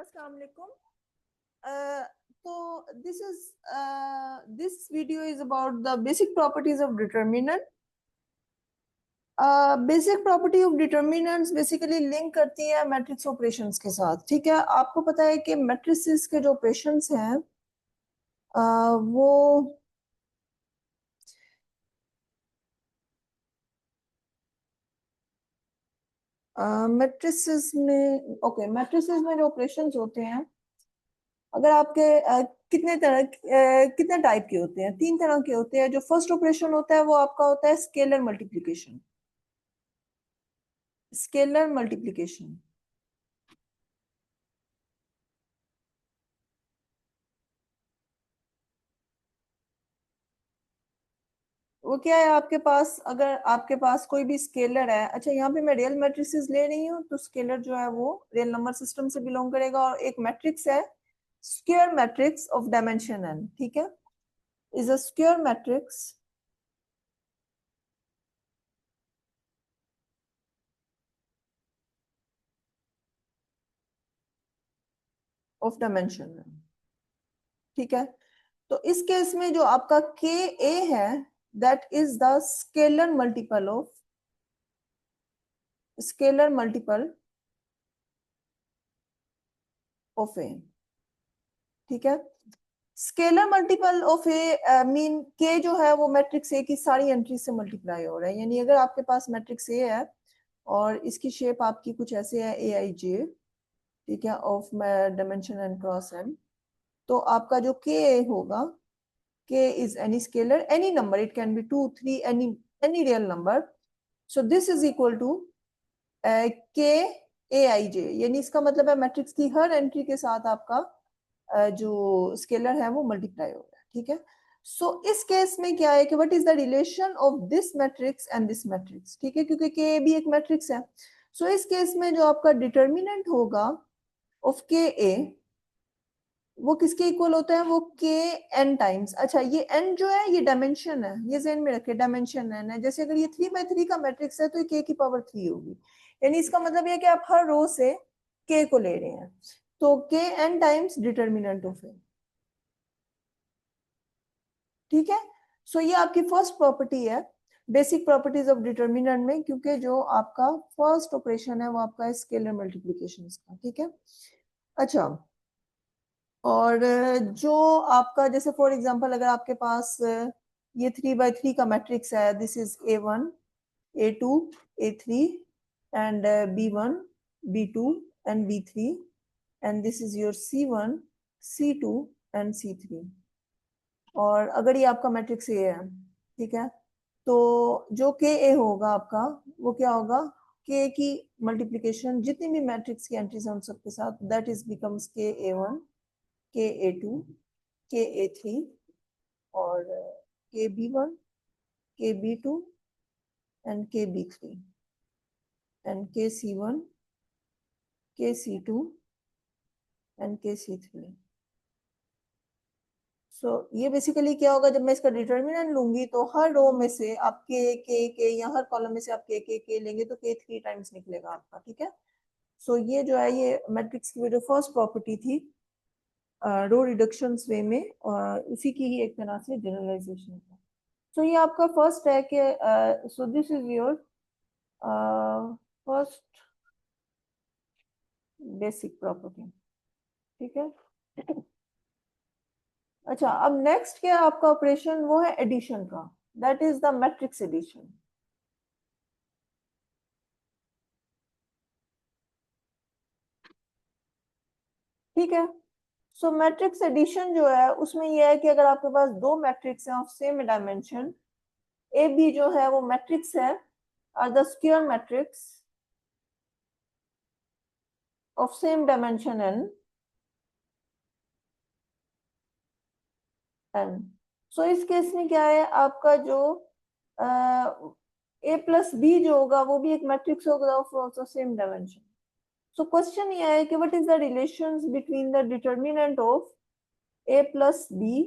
अस्सलाम वालेकुम। तो this video is about the basic properties of determinant. Basic property of determinants basically link करती है मैट्रिक्स ऑपरेशंस के साथ। ठीक है, आपको पता है कि मैट्रिसेस के जो ऑपरेशंस हैं वो मैट्रिसेस में जो ऑपरेशंस होते हैं, अगर आपके कितने टाइप के होते हैं? 3 तरह के होते हैं। जो फर्स्ट ऑपरेशन होता है वो आपका होता है स्केलर मल्टीप्लिकेशन। स्केलर मल्टीप्लिकेशन वो क्या है आपके पास? अगर आपके पास कोई भी स्केलर है, अच्छा यहाँ पे मैं रियल मैट्रिसेस ले रही हूँ, तो स्केलर जो है वो रियल नंबर सिस्टम से बिलोंग करेगा। और एक मैट्रिक्स है square matrix of dimension n। ठीक है, is a square matrix of dimension n। ठीक है, तो इस केस में जो आपका के ए है, that is the scalar multiple of A. ठीक है, scalar multiple of A mean K जो है वो मैट्रिक्स ए की सारी एंट्री से मल्टीप्लाई हो रहा है। यानी अगर आपके पास मैट्रिक्स ए है और इसकी शेप आपकी कुछ ऐसे है ए आई जे, ठीक है, of dimension n cross n, तो आपका जो के होगा, k is any scalar, any number, it can be 2 3, any real number. So this is equal to k a आई जे। यानी इसका मतलब है मैट्रिक्स की हर एंट्री के साथ आपका जो स्केलर है वो मल्टीप्लाई हो रहा है। ठीक है, सो इस केस में क्या है कि what is the relation of this matrix and this matrix. ठीक है, क्योंकि के भी एक मैट्रिक्स है। सो इस केस में जो आपका डिटर्मिनेंट होगा ऑफ के ए, वो किसके इक्वल होता है? वो के एन टाइम्स। अच्छा, ये एन जो है ये डायमेंशन है, ये ज़हन में रखे, डायमेंशन एन है। जैसे अगर ये 3 by 3 का मैट्रिक्स है तो ये के की पावर 3 होगी। यानी इसका मतलब ये कि आप हर रो से के को ले रहे हैं, तो के N times determinant of A. ठीक है, सो ये आपकी फर्स्ट प्रॉपर्टी है बेसिक प्रॉपर्टीज ऑफ डिटर्मिनेंट में, क्योंकि जो आपका फर्स्ट ऑपरेशन है वो आपका स्केलर मल्टीप्लिकेशन का। ठीक है, अच्छा, और जो आपका जैसे फॉर एग्जांपल अगर आपके पास ये 3 by 3 का मैट्रिक्स है, this is A1 A2 A3 and B1 B2 and B3, and this is your C1 C2 and C3। और अगर ये आपका मैट्रिक्स ए है, ठीक है, तो जो के ए होगा आपका, वो क्या होगा? के की मल्टीप्लिकेशन जितनी भी मैट्रिक्स की एंट्रीज हैं उन सबके साथ, दैट इज बिकम्स के ए1 के ए2 के ए3 और के बी1 के बी2 एंड के बी3 एंड के सी1 के सी2 एंड के सी3। सो ये बेसिकली क्या होगा, जब मैं इसका डिटर्मिनेंट लूंगी तो हर रो में से आप के या हर कॉलम में से आप के लेंगे तो के 3 टाइम्स निकलेगा आपका। ठीक है, सो ये जो है ये मैट्रिक्स की जो फर्स्ट प्रॉपर्टी थी रो रिडक्शन वे में, उसी की ही एक तरह से जनरलाइजेशन है। सो ये आपका फर्स्ट है कि सो this is your first basic property. ठीक है, अच्छा, अब नेक्स्ट क्या आपका ऑपरेशन? वो है एडिशन का, that is the matrix addition. ठीक है, सो मैट्रिक्स एडिशन जो है उसमें यह है कि अगर आपके पास दो मैट्रिक्स हैं of same dimension, A B जो है वो मैट्रिक्स है, are the square matrix of same dimension N N. So इस केस में क्या है आपका जो ए प्लस बी जो होगा वो भी एक मैट्रिक्स होगा of same dimension. So question ये है कि what is the relations between the determinant of A plus B.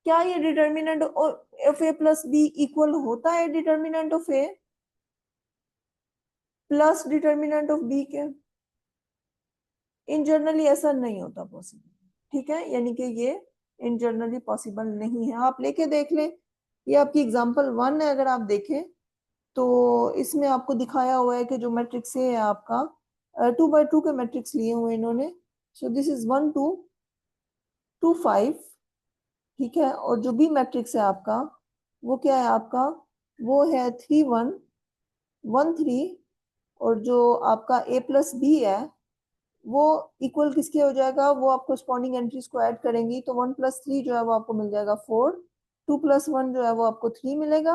क्या ये determinant of A plus B equal होता है determinant of A plus determinant of B के? इन जनरली ऐसा नहीं होता पॉसिबल, ठीक है, यानी कि ये इन जनरली पॉसिबल नहीं है। आप लेके देख लें, ये आपकी एग्जांपल 1 है, अगर आप देखें तो इसमें आपको दिखाया हुआ है कि जो मैट्रिक्स ए है आपका 2 by 2 के मैट्रिक्स लिए हुए इन्होंने। सो दिस इज 1 2 2 5, ठीक है। और जो बी मैट्रिक्स है आपका वो क्या है आपका, वो है 3 1 1 3। और जो आपका ए प्लस बी है वो इक्वल किसके हो जाएगा, वो आप corresponding एंट्रीज को ऐड करेंगी तो 1 + 3 जो है वो आपको मिल जाएगा 4, 2 + 1 जो है वो आपको 3 मिलेगा,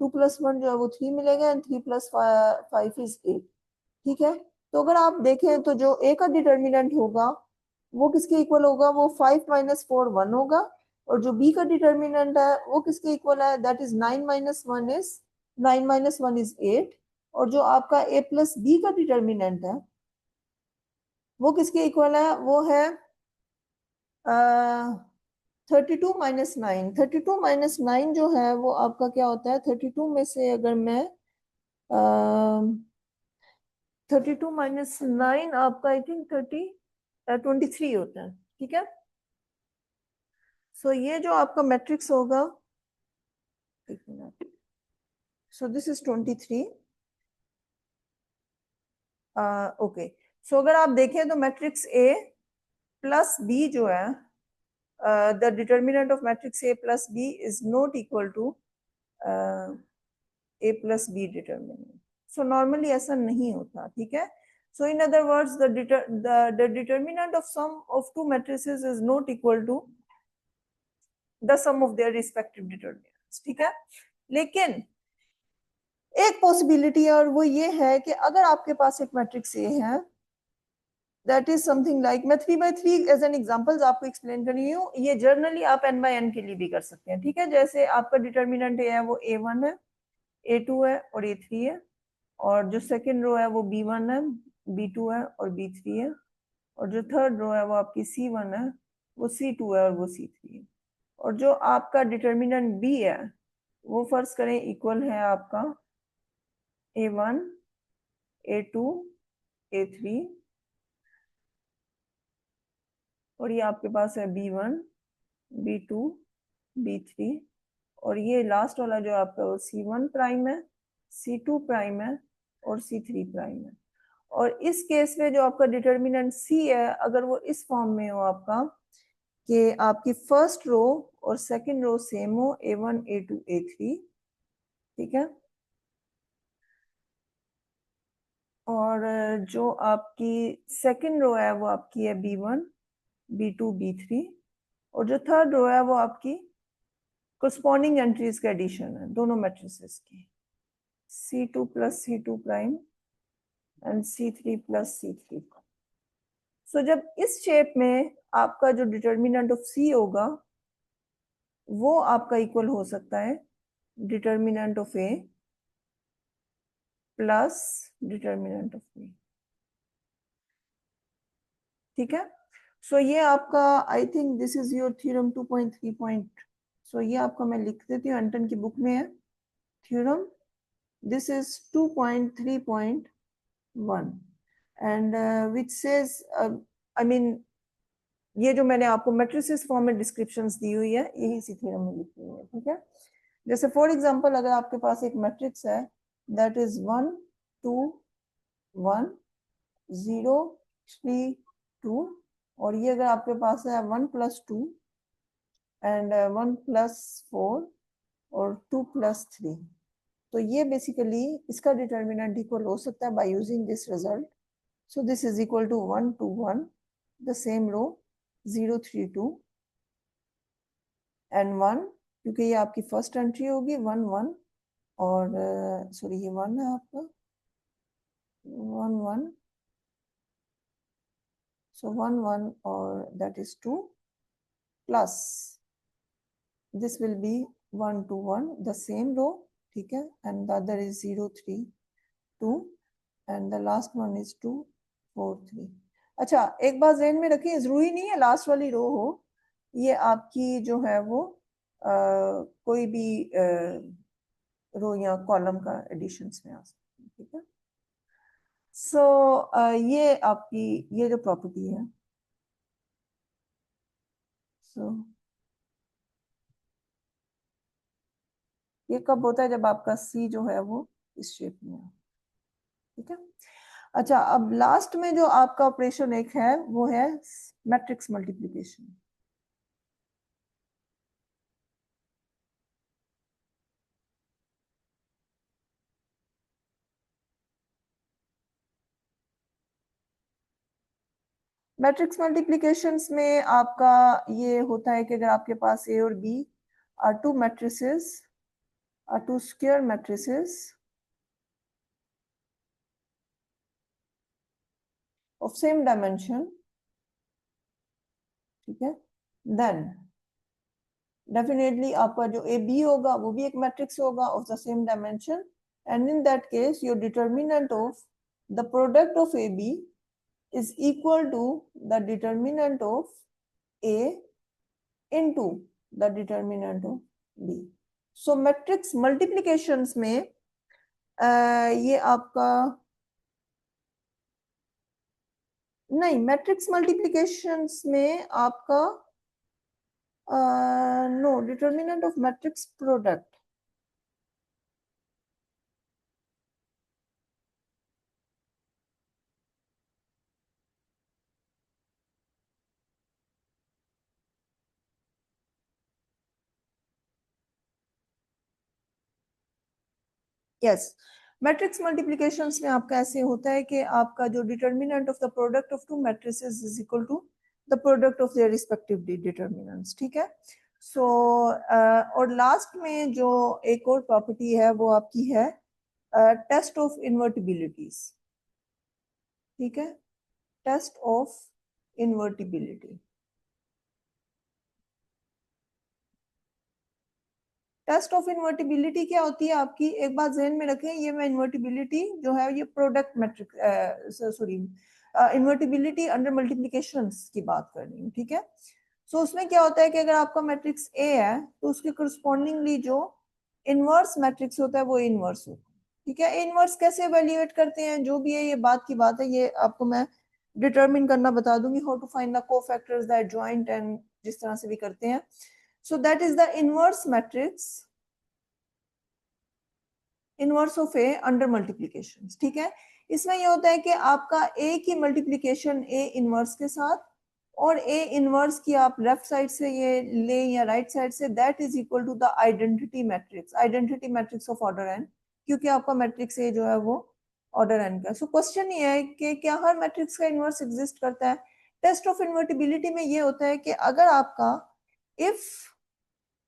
2 + 1 जो है वो 3 मिलेगा, एंड 3 + 5 इज 8, ठीक है। तो अगर आप देखें तो जो ए का डिटर्मिनेंट होगा वो किसके इक्वल होगा, वो 5 - 4 1 होगा। और जो बी का डिटर्मिनेंट है वो किसके इक्वल है, दैट इज 9 - 1 इज 8। और जो आपका ए प्लस बी का डिटर्मिनेंट है वो किसके इक्वल है, वो है 32 - 9। 32 - 9 जो है वो आपका क्या होता है, 32 में से अगर मैं 32 - 9 आपका आई थिंक 23 होता है, ठीक है। सो ये जो आपका मैट्रिक्स होगा, एक minute, so this is 23, okay. So अगर आप देखें तो मैट्रिक्स ए प्लस बी जो है, the determinant of matrix A plus B is not equal to A plus B determinant. So normally ऐसा नहीं होता, ठीक है। So in other words, the determinant of sum of two matrices is not equal to the sum of their respective determinants, ठीक है। लेकिन एक possibility है और वो ये है कि अगर आपके पास एक मैट्रिक्स ए है, दैट इज समथिंग लाइक, मैं 3 by 3 एज एन एग्जांपल्स आपको एक्सप्लेन कर रही हूँ, ये जर्नली आप n/n के लिए भी कर सकते हैं, ठीक है। जैसे आपका डिटर्मिनेंट है वो a1 है, a2 है और a3 है। और जो सेकंड रो है वो b1 है, b2 है और b3 है। और जो थर्ड रो है वो आपकी c1 है, वो c2 है और वो c3 है। और जो आपका डिटर्मिनेंट b है वो फर्ज करें इक्वल है आपका a1 a2 a3, और ये आपके पास है b1 b2 b3। और ये लास्ट वाला जो आपका वो c1 प्राइम है, c2 प्राइम है और c3 प्राइम है। और इस केस में जो आपका डिटर्मिनेंट c है, अगर वो इस फॉर्म में हो आपका कि आपकी फर्स्ट रो और सेकंड रो सेम हो, a1 a2 a3, ठीक है। और जो आपकी सेकंड रो है वो आपकी है b1 b2 b3। और जो थर्ड रो है वो आपकी कोरस्पॉन्डिंग एंट्रीज का एडिशन है दोनों मैट्रिसेस की, c2 + c2 prime and c3 + c3। सो जब इस शेप में आपका जो डिटर्मिनेंट ऑफ c होगा वो आपका इक्वल हो सकता है determinant of a plus determinant of b, ठीक है। सो ये आपका, I think this is your theorem 2.3 सो ये आपका मैं लिख देती हूँ, एंटन की बुक में है theorem, this is 2.3.1 and which says, I mean ये जो मैंने आपको मैट्रिसेस फॉर्म में डिस्क्रिप्शंस दी हुई है यही इसी थ्योरम में लिखी हुई है, ठीक है। जैसे फॉर एग्जांपल अगर आपके पास एक मैट्रिक्स है दैट इज 1 2 1 0 3 2, और ये अगर आपके पास है 1 + 2 एंड 1 + 4 और 2 + 3, तो ये बेसिकली इसका डिटर्मिनेंट इक्वल हो सकता है by using this result. So this is equal to 1 2 1, the same row 0 3 2 and 1, क्योंकि ये आपकी फर्स्ट एंट्री होगी 1 1, और सॉरी ये 1 है आपका 1 1, so 1 1 और that is 2 plus this will be 1 2 1, the same row, ठीक है, and the other is 0 3 2 and the last one is 2 4 3। अच्छा एक बात ध्यान में रखिए, जरूरी नहीं है लास्ट वाली रो हो, ये आपकी जो है वो कोई भी रो या कॉलम का एडिशन में आ सकती है, ठीक है। सो ये आपकी ये जो प्रॉपर्टी है, सो ये कब होता है, जब आपका सी जो है वो इस शेप में है। ठीक है। अच्छा, अब लास्ट में जो आपका ऑपरेशन एक है वो है मैट्रिक्स मल्टीप्लिकेशन। मैट्रिक्स मल्टीप्लिकेशंस में आपका ये होता है कि अगर आपके पास ए और B are two matrices, are two square matrices of same dimension, ठीक है, देन डेफिनेटली आपका जो ए बी होगा वो भी एक मैट्रिक्स होगा of the same dimension, and in that case your determinant of the product of A B is equal to the determinant of A into the determinant of B. So matrix multiplications में ये आपका नहीं, matrix multiplications में आपका no, determinant of matrix product, yes, matrix multiplications में आपका ऐसे होता है कि आपका जो determinant of the product of two matrices is equal to the product of their respective determinants. ठीक है। सो और लास्ट में जो एक और प्रॉपर्टी है वो आपकी है टेस्ट ऑफ इन्वर्टिबिलिटीज। ठीक है, टेस्ट ऑफ इन्वर्टिबिलिटी। टेस्ट ऑफ इन्वर्टिबिलिटी क्या होती है आपकी, एक बात जहन में रखें, ये मैं इन्वर्टिबिलिटी जो है ये product matrix, sorry, invertibility under multiplication की बात कर रही हूँ। ठीक है। सो उसमें क्या होता है कि अगर आपका मैट्रिक्स ए है तो उसके करस्पॉन्डिंगली जो इनवर्स मैट्रिक्स होता है वो इनवर्स होता है। ठीक है। इनवर्स कैसे एवेल्युएट करते हैं, जो भी है ये बात की बात है, ये आपको मैं डिटरमिन करना बता दूंगी, how to find the cofactors, the adjoint, and जिस तरह से भी करते हैं। So that is the inverse matrix, inverse of A under multiplication. ठीक है। इसमें ये होता है कि आपका ए की मल्टीप्लिकेशन ए इनवर्स के साथ, और ए इनवर्स की आप लेफ्ट साइड से ये ले या राइट साइड से, that is equal to the identity matrix, identity matrix of order n, क्योंकि आपका मैट्रिक्स ए जो है वो ऑर्डर एन का। सो क्वेश्चन ये है कि क्या हर मैट्रिक्स का इनवर्स एग्जिस्ट करता है। टेस्ट ऑफ इन्वर्टिबिलिटी में ये होता है कि अगर आपका if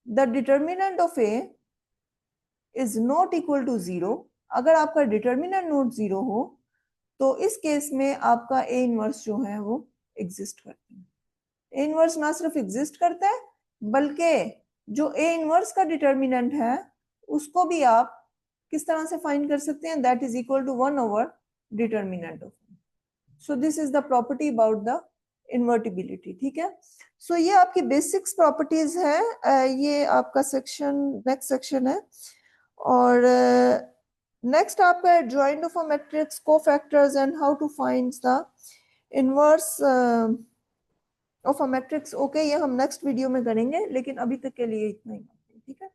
the determinant of A is not equal to zero, अगर आपका डिटर्मिनेंट नॉट जीरो हो तो इस केस में आपका ए इनवर्स जो है वो एग्जिस्ट करता है। ए इनवर्स ना सिर्फ एग्जिस्ट करता है बल्कि जो ए इनवर्स का डिटर्मिनेंट है उसको भी आप किस तरह से फाइंड कर सकते हैं, that is equal to 1 over determinant of. So this is the property about the invertibility. ठीक है। सो ये आपकी बेसिक्स प्रॉपर्टीज है, ये आपका सेक्शन नेक्स्ट सेक्शन है। और नेक्स्ट आपका joint of a matrix, cofactors, and how to find the inverse of a matrix. Okay, ये हम नेक्स्ट वीडियो में करेंगे, लेकिन अभी तक के लिए इतना ही। ठीक है।